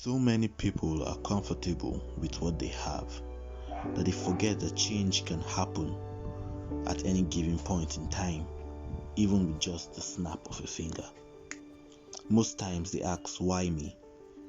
So many people are comfortable with what they have that they forget that change can happen at any given point in time, even with just the snap of a finger. Most times they ask, why me?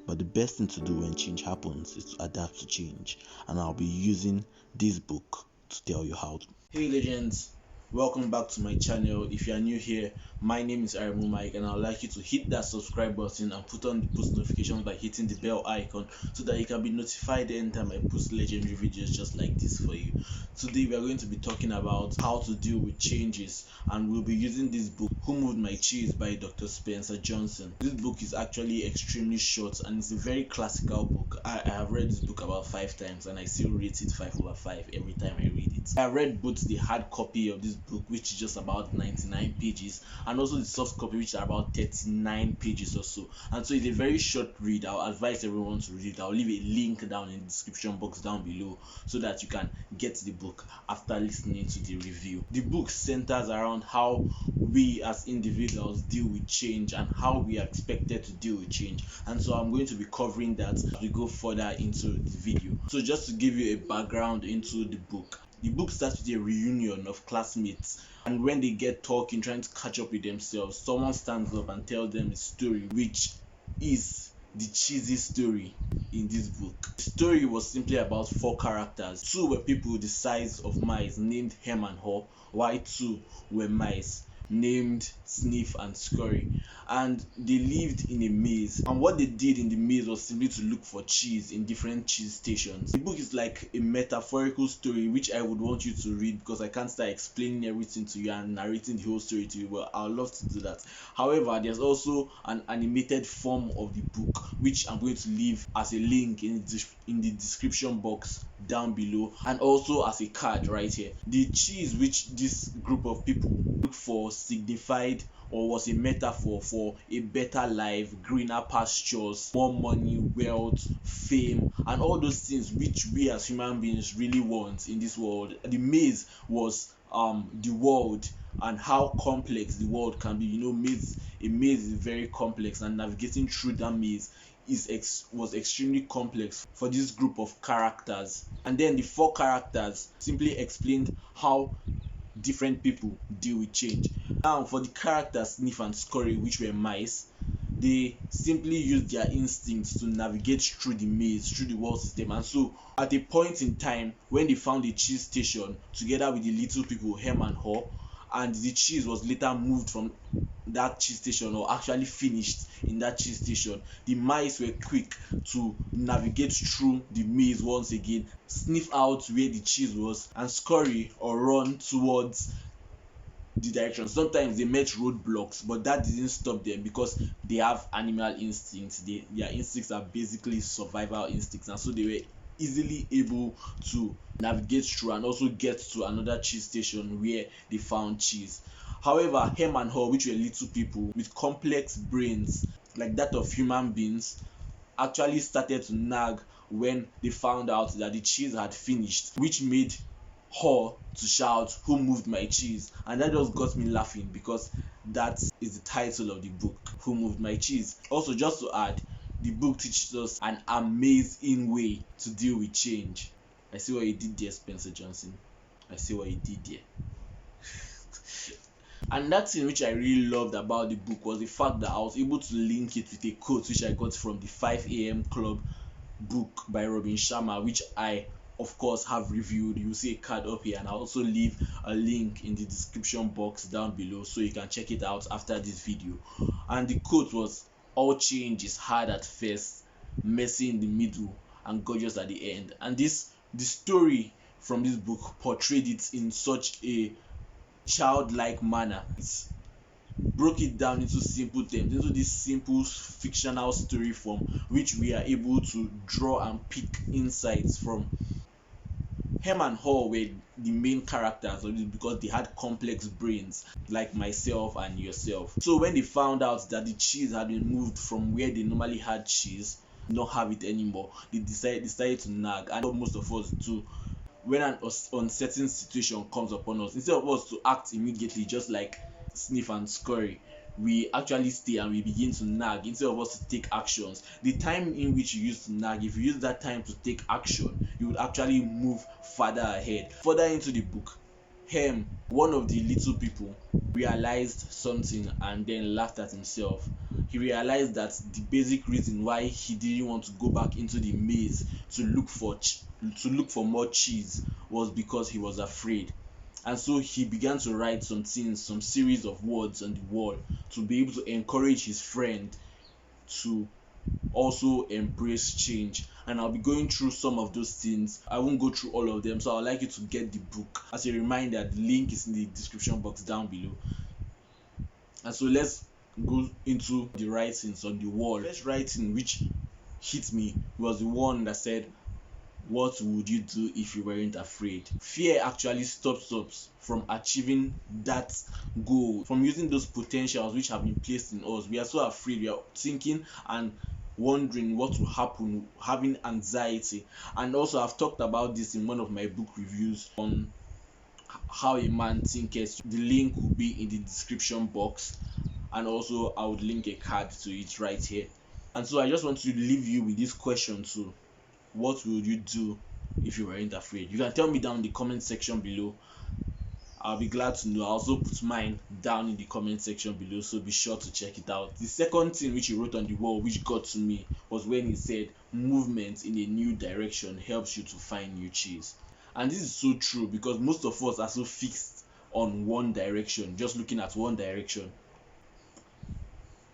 But the best thing to do when change happens is to adapt to change, and I'll be using this book to tell you how to. Hey legends, welcome back to my channel. If you are new here, my name is Aremu Mike, and I'd like you to hit that subscribe button and put on the post notifications by hitting the bell icon so that you can be notified anytime I post legendary videos just like this for you. Today we are going to be talking about how to deal with changes, and we'll be using this book, Who Moved My Cheese by Dr. Spencer Johnson. This book is actually extremely short and it's a very classical book. I have read this book about 5 times and I still rate it 5/5 every time I read it. I read both the hard copy of this book, which is just about 99 pages, and also the soft copy, which are about 39 pages or so. And so it's a very short read. I'll advise everyone to read it. I'll leave a link down in the description box down below so that you can get the book after listening to the review. The book centers around how we as individuals deal with change and how we are expected to deal with change, and so I'm going to be covering that as we go further into the video. So just to give you a background into the book starts with a reunion of classmates, and when they get talking, trying to catch up with themselves, someone stands up and tells them a story, which is the cheesy story in this book. The story was simply about 4 characters. 2 were people the size of mice named Hem and Haw, while 2 were mice named Sniff and Scurry, and they lived in a maze, and what they did in the maze was simply to look for cheese in different cheese stations. The book is like a metaphorical story which I would want you to read, because I can't start explaining everything to you and narrating the whole story to you, but I'd love to do that. However, there's also an animated form of the book which I'm going to leave as a link in the description box down below, and also as a card right here. The cheese which this group of people look for signified or was a metaphor for a better life, greener pastures, more money, wealth, fame, and all those things which we as human beings really want in this world. The maze was the world and how complex the world can be. You know, a maze is very complex, and navigating through that maze was extremely complex for this group of characters. And then the 4 characters simply explained how different people deal with change. Now for the characters Sniff and Scurry, which were mice, they simply used their instincts to navigate through the maze, through the world system. And so at a point in time when they found a cheese station together with the little people Hem and Haw, and the cheese was later moved from that cheese station, or actually finished in that cheese station, the mice were quick to navigate through the maze once again, sniff out where the cheese was, and scurry or run towards the direction. Sometimes they met roadblocks, but that didn't stop them because they have animal instincts. Their instincts are basically survival instincts, and so they were easily able to navigate through and also get to another cheese station where they found cheese. However, Hem and Haw, which were little people with complex brains like that of human beings, actually started to nag when they found out that the cheese had finished, which made Haw to shout, "Who moved my cheese?" And that just got me laughing, because that is the title of the book, Who Moved My Cheese. Also, just to add, the book teaches us an amazing way to deal with change. I see what you did there, Spencer Johnson. I see what you did there. And that thing which I really loved about the book was the fact that I was able to link it with a quote which I got from the 5 AM Club book by Robin Sharma, which I of course have reviewed. You will see a card up here, and I'll also leave a link in the description box down below so you can check it out after this video. And the quote was, "All change is hard at first, messy in the middle, and gorgeous at the end." And the story from this book portrayed it in such a childlike manner. It broke it down into simple terms, into this simple fictional story form, which we are able to draw and pick insights from. Hem and Haw were the main characters of this because they had complex brains like myself and yourself. So when they found out that the cheese had been moved from where they normally had cheese, not have it anymore, they decided to nag. And what most of us do when an uncertain situation comes upon us, instead of us to act immediately just like Sniff and Scurry, we actually stay and we begin to nag instead of us to take actions. The time in which you used to nag, if you use that time to take action, you would actually move further ahead. Further into the book, one of the little people realized something and then laughed at himself. He realized that the basic reason why he didn't want to go back into the maze to look for more cheese was because he was afraid. And so he began to write some things, some series of words on the wall to be able to encourage his friend to also embrace change. And I'll be going through some of those things. I won't go through all of them, so I'd like you to get the book. As a reminder, the link is in the description box down below. And so let's go into the writings on the wall. First writing which hit me was the one that said, "What would you do if you weren't afraid?" Fear actually stops us from achieving that goal, from using those potentials which have been placed in us. We are so afraid, we are thinking and wondering what will happen, having anxiety. And also, I've talked about this in one of my book reviews on how a man thinketh. The link will be in the description box, and also I would link a card to it right here. And so I just want to leave you with this question too: what would you do if you weren't afraid? You can tell me down in the comment section below. I'll be glad to know. I'll also put mine down in the comment section below, so be sure to check it out. The second thing which he wrote on the wall which got to me was when he said, "Movement in a new direction helps you to find new cheese." And this is so true, because most of us are so fixed on one direction, just looking at one direction,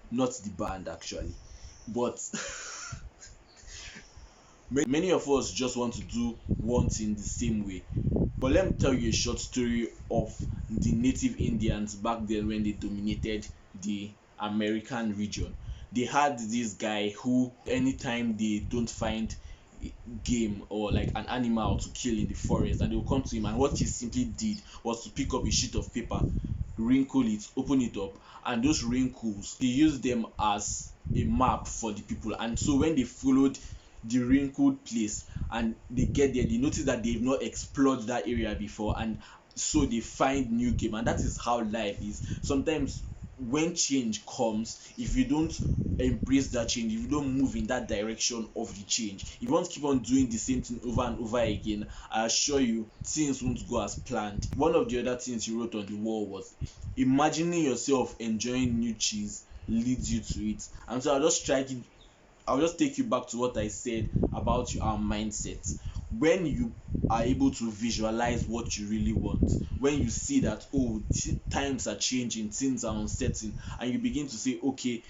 not the band actually, but many of us just want to do one thing the same way. But let me tell you a short story of the native Indians back then when they dominated the American region. They had this guy who, anytime they don't find game or like an animal to kill in the forest, and they will come to him, and what he simply did was to pick up a sheet of paper, wrinkle it, open it up, and those wrinkles, he used them as a map for the people. And so when they followed the wrinkled place and they get there, they notice that they've not explored that area before, and so they find new game. And that is how life is. Sometimes when change comes, if you don't embrace that change, if you don't move in that direction of the change, if you want to keep on doing the same thing over and over again, I assure you things won't go as planned. One of the other things he wrote on the wall was, "Imagining yourself enjoying new cheese leads you to it." And so I'll just take you back to what I said about our mindset. When you are able to visualize what you really want, when you see that, oh, times are changing, things are uncertain, and you begin to say, okay,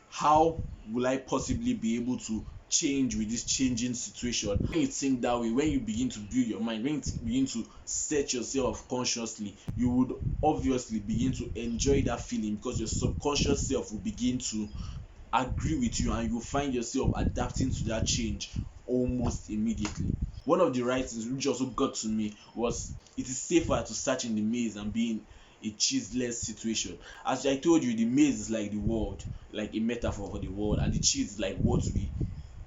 how will I possibly be able to change with this changing situation? When you think that way, when you begin to build your mind, when you begin to set yourself consciously, you would obviously begin to enjoy that feeling, because your subconscious self will begin to agree with you, and you find yourself adapting to that change almost immediately. One of the writings which also got to me was, "It is safer to search in the maze and be in a cheeseless situation." As I told you, the maze is like the world, like a metaphor for the world, and the cheese is like what we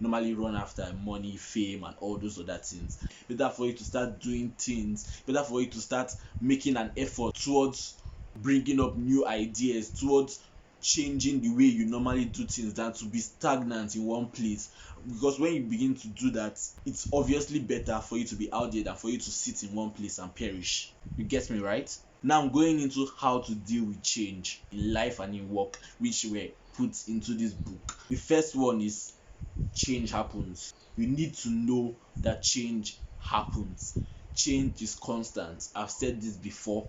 normally run after: money, fame, and all those other things. Better for you to start doing things, better for you to start making an effort towards bringing up new ideas, towards changing the way you normally do things, than to be stagnant in one place. Because when you begin to do that, it's obviously better for you to be out there than for you to sit in one place and perish. You get me, right? Now I'm going into how to deal with change in life and in work, which were put into this book. The first one is, change happens. You need to know that change happens. Change is constant. I've said this before.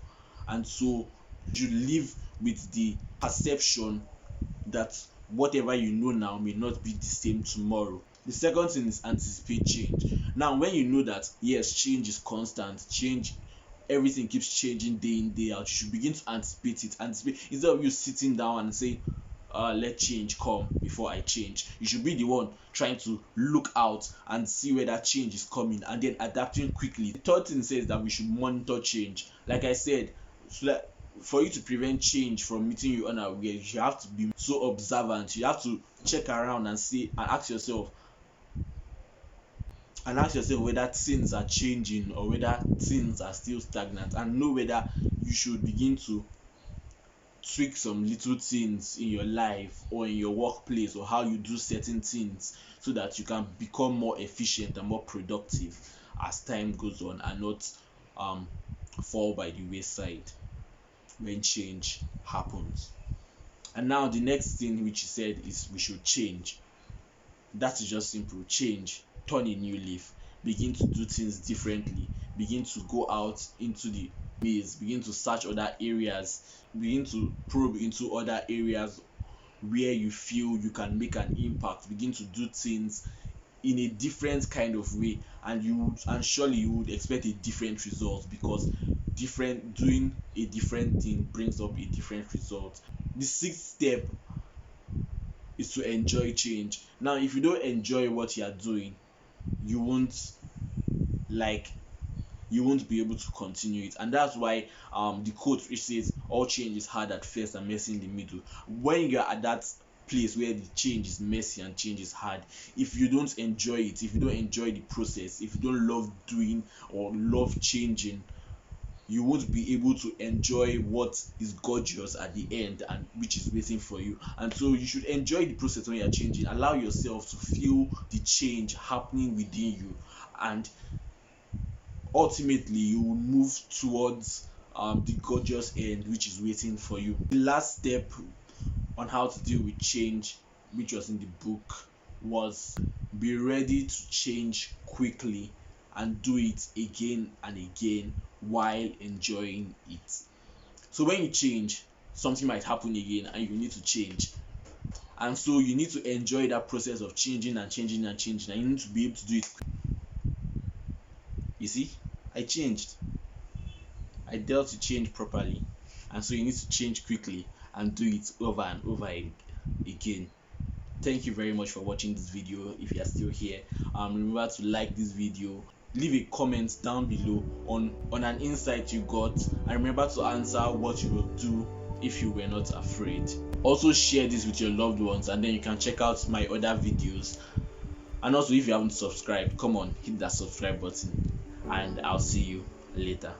And so you live with the perception that whatever you know now may not be the same tomorrow. The second thing is, anticipate change. Now when you know that yes, change is constant, change, everything keeps changing day in day out, you should begin to anticipate it. Instead of you sitting down and say, let change come before I change, you should be the one trying to look out and see where that change is coming, and then adapting quickly. The third thing says that we should monitor change. Like I said, so that for you to prevent change from meeting you unaware, you have to be so observant. You have to check around and see and ask yourself whether things are changing or whether things are still stagnant, and know whether you should begin to tweak some little things in your life or in your workplace or how you do certain things so that you can become more efficient and more productive as time goes on, and not fall by the wayside when change happens. And now the next thing which he said is we should change. That is just simple. Change, turn a new leaf, begin to do things differently, begin to go out into the maze, begin to search other areas, begin to probe into other areas where you feel you can make an impact, begin to do things in a different kind of way, and surely you would expect a different result, because doing a different thing brings up a different result. The sixth step is to enjoy change. Now if you don't enjoy what you are doing, you won't be able to continue it. And that's why the quote which says all change is hard at first and messy in the middle. When you're at that place where the change is messy and change is hard, if you don't enjoy it, if you don't enjoy the process, if you don't love doing or love changing, you won't be able to enjoy what is gorgeous at the end and which is waiting for you. And so you should enjoy the process when you're changing. Allow yourself to feel the change happening within you, and ultimately you will move towards the gorgeous end which is waiting for you. The last step on how to deal with change, which was in the book, was be ready to change quickly and do it again and again while enjoying it. So when you change, something might happen again and you need to change, and so you need to enjoy that process of changing and changing and changing, and you need to be able to do it. You see, I changed, I dealt with change properly, and so you need to change quickly and do it over and over again. Thank you very much for watching this video. If you are still here, remember to like this video, leave a comment down below on an insight you got, and remember to answer what you will do if you were not afraid. Also share this with your loved ones, and then you can check out my other videos. And also, if you haven't subscribed, come on, hit that subscribe button, and I'll see you later.